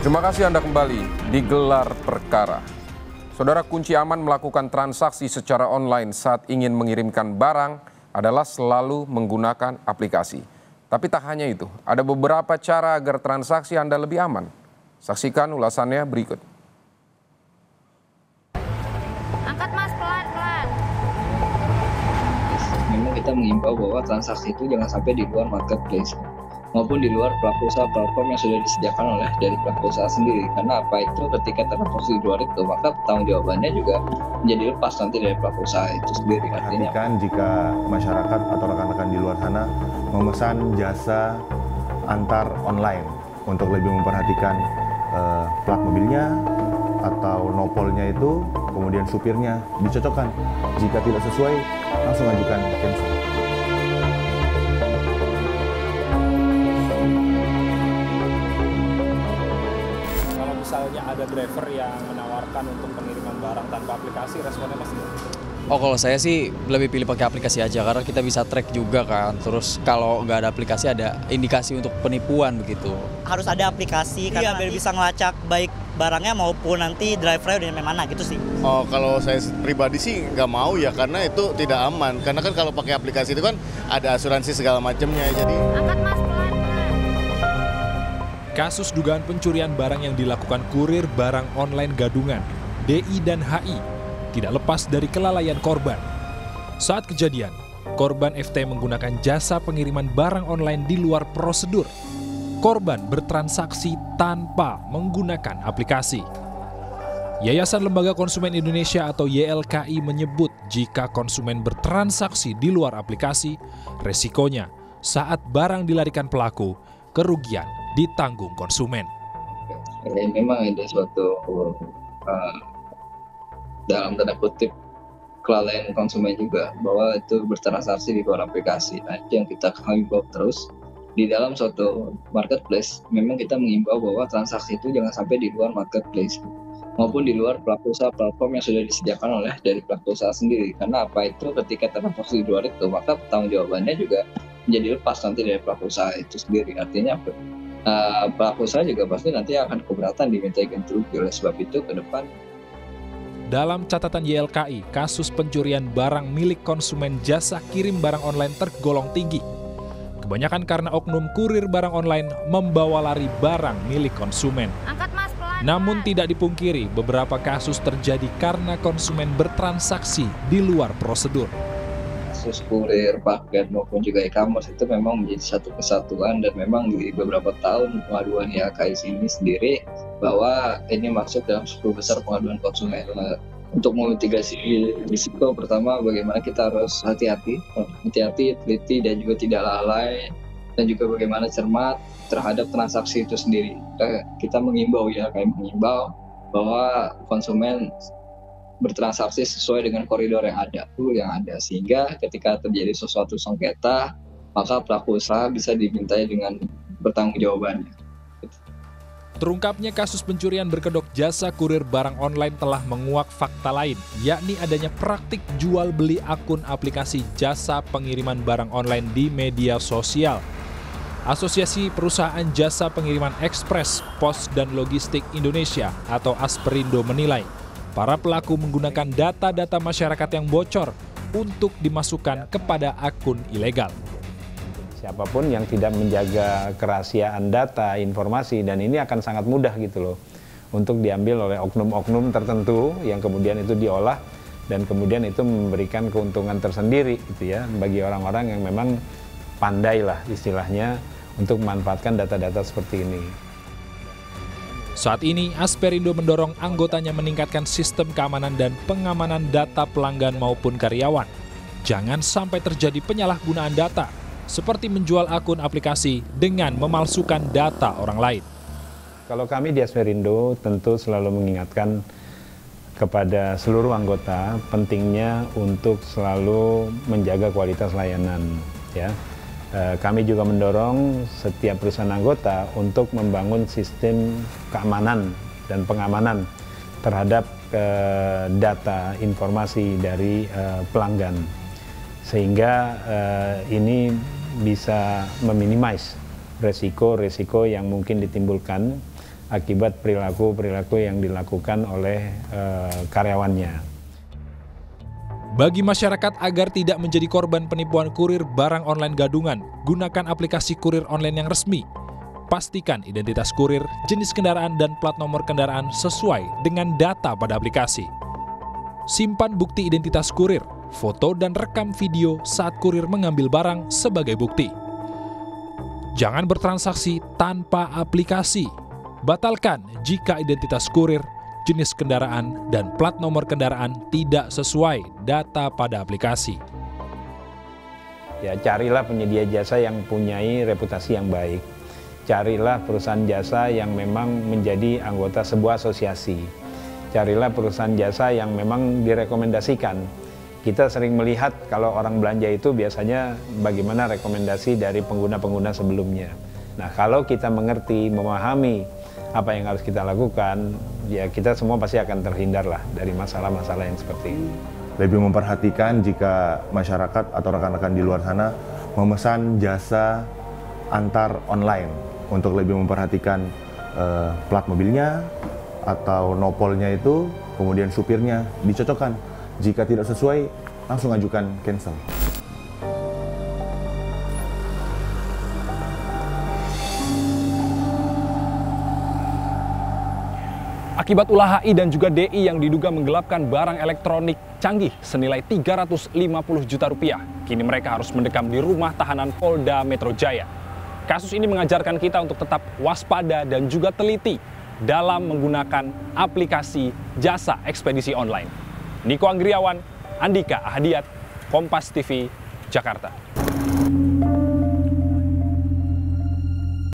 Terima kasih Anda kembali di Gelar Perkara. Saudara, kunci aman melakukan transaksi secara online saat ingin mengirimkan barang adalah selalu menggunakan aplikasi. Tapi tak hanya itu, ada beberapa cara agar transaksi Anda lebih aman. Saksikan ulasannya berikut. Angkat Mas, pelan-pelan. Memang kita mengimbau bahwa transaksi itu jangan sampai di luar marketplace maupun di luar pelaku usaha platform yang sudah disediakan oleh dari pelaku usaha sendiri. Karena apa itu ketika transaksi di luar itu, maka pertanggungjawabannya juga menjadi lepas nanti dari pelaku usaha itu sendiri. Artinya Perhatikan jika masyarakat atau rekan-rekan di luar sana memesan jasa antar online untuk lebih memperhatikan plat mobilnya atau nopolnya itu, kemudian supirnya dicocokkan. Jika tidak sesuai, langsung ajukan cancel. Misalnya ada driver yang menawarkan untuk pengiriman barang tanpa aplikasi, responnya Mas? Oh, kalau saya sih lebih pilih pakai aplikasi aja karena kita bisa track juga kan. Terus kalau nggak ada aplikasi ada indikasi untuk penipuan begitu. Harus ada aplikasi karena biar bisa ngelacak baik barangnya maupun nanti drivernya udah nyampe mana gitu sih. Oh, kalau saya pribadi sih nggak mau ya karena itu tidak aman. Karena kan kalau pakai aplikasi itu kan ada asuransi segala macamnya jadi. Angkat Mas, pelan-pelan. Kasus dugaan pencurian barang yang dilakukan kurir barang online gadungan, DI dan HI, tidak lepas dari kelalaian korban. Saat kejadian, korban FT menggunakan jasa pengiriman barang online di luar prosedur. Korban bertransaksi tanpa menggunakan aplikasi. Yayasan Lembaga Konsumen Indonesia atau YLKI menyebut jika konsumen bertransaksi di luar aplikasi, resikonya saat barang dilarikan pelaku, kerugian ditanggung konsumen. memang ada suatu dalam tanda kutip kelalaian konsumen juga bahwa itu bertransaksi di luar aplikasi. Nah, itu yang kita himbau terus di dalam suatu marketplace. Memang kita mengimbau bahwa transaksi itu jangan sampai di luar marketplace maupun di luar pelaku usaha platform yang sudah disediakan oleh dari pelaku usaha sendiri. Karena apa itu ketika transaksi di luar itu, maka pertanggungjawabannya juga menjadi lepas nanti dari pelaku usaha itu sendiri. Artinya pelaku usaha juga pasti nanti akan keberatan dimintai ganti rugi. Oleh sebab itu ke depan. Dalam catatan YLKI, kasus pencurian barang milik konsumen jasa kirim barang online tergolong tinggi. Kebanyakan karena oknum kurir barang online membawa lari barang milik konsumen. Angkat Mas, pelan-pelan. Namun tidak dipungkiri, beberapa kasus terjadi karena konsumen bertransaksi di luar prosedur. Kasus kurir, paket maupun juga e-commerce itu memang menjadi satu kesatuan dan memang di beberapa tahun pengaduan YLKI ini sendiri bahwa ini masuk dalam 10 besar pengaduan konsumen. Untuk memitigasi risiko, pertama bagaimana kita harus hati-hati, teliti dan juga tidak lalai, dan juga bagaimana cermat terhadap transaksi itu sendiri. Kita mengimbau bahwa konsumen bertransaksi sesuai dengan koridor yang ada, sehingga ketika terjadi sesuatu sengketa, maka pelaku usaha bisa dimintai dengan bertanggungjawabannya. Terungkapnya kasus pencurian berkedok jasa kurir barang online telah menguak fakta lain, yakni adanya praktik jual beli akun aplikasi jasa pengiriman barang online di media sosial. Asosiasi Perusahaan Jasa Pengiriman Ekspres, Pos dan Logistik Indonesia atau Asperindo menilai para pelaku menggunakan data-data masyarakat yang bocor untuk dimasukkan kepada akun ilegal. Siapapun yang tidak menjaga kerahasiaan data, informasi, dan ini akan sangat mudah gitu loh untuk diambil oleh oknum-oknum tertentu yang kemudian itu diolah dan kemudian itu memberikan keuntungan tersendiri gitu ya bagi orang-orang yang memang pandai lah istilahnya untuk memanfaatkan data-data seperti ini. Saat ini, Asperindo mendorong anggotanya meningkatkan sistem keamanan dan pengamanan data pelanggan maupun karyawan. Jangan sampai terjadi penyalahgunaan data, seperti menjual akun aplikasi dengan memalsukan data orang lain. Kalau kami di Asperindo tentu selalu mengingatkan kepada seluruh anggota pentingnya untuk selalu menjaga kualitas layanan. Ya. Kami juga mendorong setiap perusahaan anggota untuk membangun sistem keamanan dan pengamanan terhadap data informasi dari pelanggan, sehingga ini bisa meminimais resiko-resiko yang mungkin ditimbulkan akibat perilaku-perilaku yang dilakukan oleh karyawannya. Bagi masyarakat agar tidak menjadi korban penipuan kurir barang online gadungan, gunakan aplikasi kurir online yang resmi. Pastikan identitas kurir, jenis kendaraan, dan plat nomor kendaraan sesuai dengan data pada aplikasi. Simpan bukti identitas kurir, foto dan rekam video saat kurir mengambil barang sebagai bukti. Jangan bertransaksi tanpa aplikasi. Batalkan jika identitas kurir, jenis kendaraan, dan plat nomor kendaraan tidak sesuai data pada aplikasi. Ya, carilah penyedia jasa yang punyai reputasi yang baik. Carilah perusahaan jasa yang memang menjadi anggota sebuah asosiasi. Carilah perusahaan jasa yang memang direkomendasikan. Kita sering melihat kalau orang belanja itu biasanya bagaimana rekomendasi dari pengguna-pengguna sebelumnya. Nah, kalau kita mengerti, memahami apa yang harus kita lakukan, ya kita semua pasti akan terhindar lah dari masalah-masalah yang seperti ini. Lebih memperhatikan jika masyarakat atau rekan-rekan di luar sana memesan jasa antar online untuk lebih memperhatikan plat mobilnya atau nopolnya itu, kemudian supirnya dicocokkan. Jika tidak sesuai, langsung ajukan cancel. Akibat ulah HI dan juga DI yang diduga menggelapkan barang elektronik canggih senilai 350 juta rupiah, kini mereka harus mendekam di rumah tahanan Polda Metro Jaya. Kasus ini mengajarkan kita untuk tetap waspada dan juga teliti dalam menggunakan aplikasi jasa ekspedisi online. Niko Anggriawan, Andika Ahadiat, Kompas TV, Jakarta.